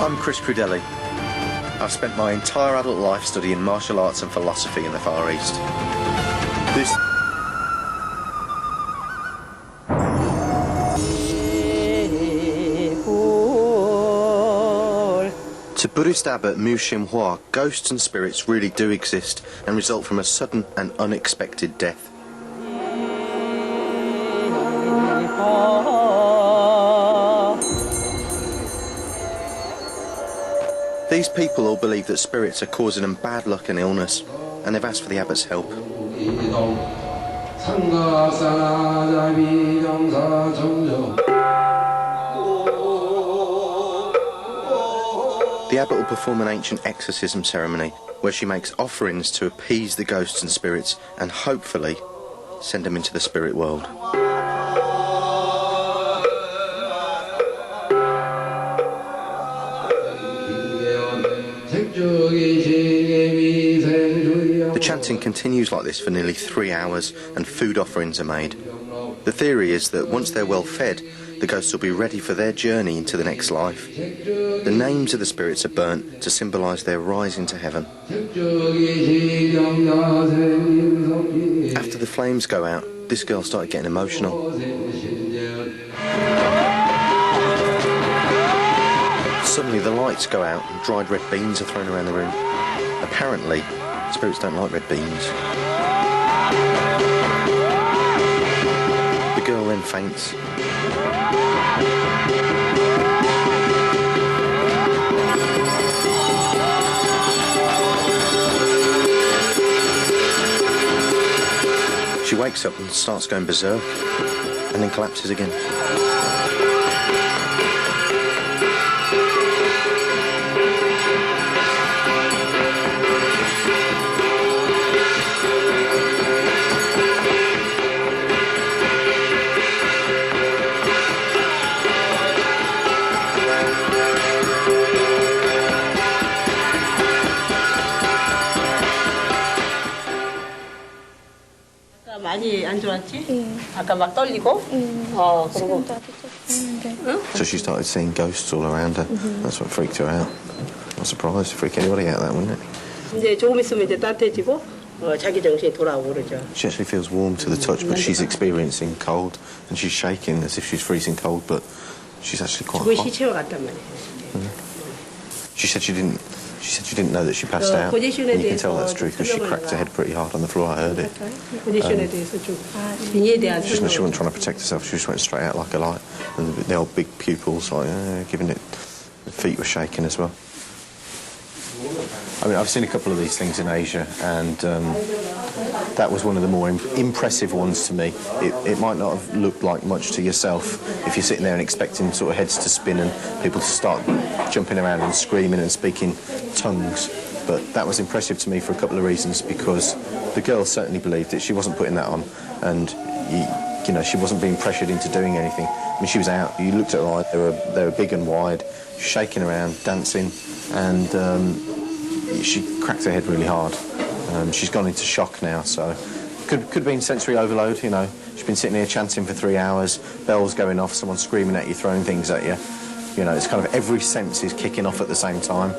I'm Chris Crudelli. I've spent my entire adult life studying martial arts and philosophy in the Far East. To Buddhist abbot Mu Shim Hua, ghosts and spirits really do exist and result from a sudden and unexpected death. These people all believe that spirits are causing them bad luck and illness, and they've asked for the abbot's help. The abbot will perform an ancient exorcism ceremony where she makes offerings to appease the ghosts and spirits and hopefully send them into the spirit world. The chanting continues like this for nearly 3 hours and food offerings are made. The theory is that once they're well fed, the ghosts will be ready for their journey into the next life. The names of the spirits are burnt to symbolise their rise into heaven. After the flames go out, this girl started getting emotional. Suddenly the lights go out and dried red beans are thrown around the room. Apparently, spirits don't like red beans. The girl then faints. She wakes up and starts going berserk, and then collapses again. 많이 안 좋았지? 아까 막 떨리고? 그리고 So she started seeing ghosts all around her. That's what freaked her out. Not surprised. Freak anybody out, that, wouldn't it? 이제 조금 있으면 이제 따뜻해지고 자기 정신이 돌아오고 그러죠. She actually feels warm to the touch, but she's experiencing cold, and she's shaking as if she's freezing cold, but she's actually quite hot. 시체와 같단 말이에요. She said she didn't know that she passed out. And you can tell that's true because she cracked her head pretty hard on the floor. I heard it. 포지션에 대해서 좀 빙의에 대한 She wasn't trying to protect herself. She just went straight out like a light. And the old big pupils, like giving it. The feet were shaking as well. I mean, I've seen a couple of these things in Asia, and that was one of the more impressive ones to me. It might not have looked like much to yourself if you're sitting there and expecting sort of heads to spin and people to start jumping around and screaming and speaking tongues. But that was impressive to me for a couple of reasons, because the girl certainly believed it. She wasn't putting that on, and you know, she wasn't being pressured into doing anything. I mean, she was out. You looked at her eyes; they were big and wide, shaking around, dancing, and she cracked her head really hard. She's gone into shock now, so could have been sensory overload. You know, she's been sitting here chanting for 3 hours, bells going off, someone screaming at you, throwing things at you. You know, it's kind of every sense is kicking off at the same time.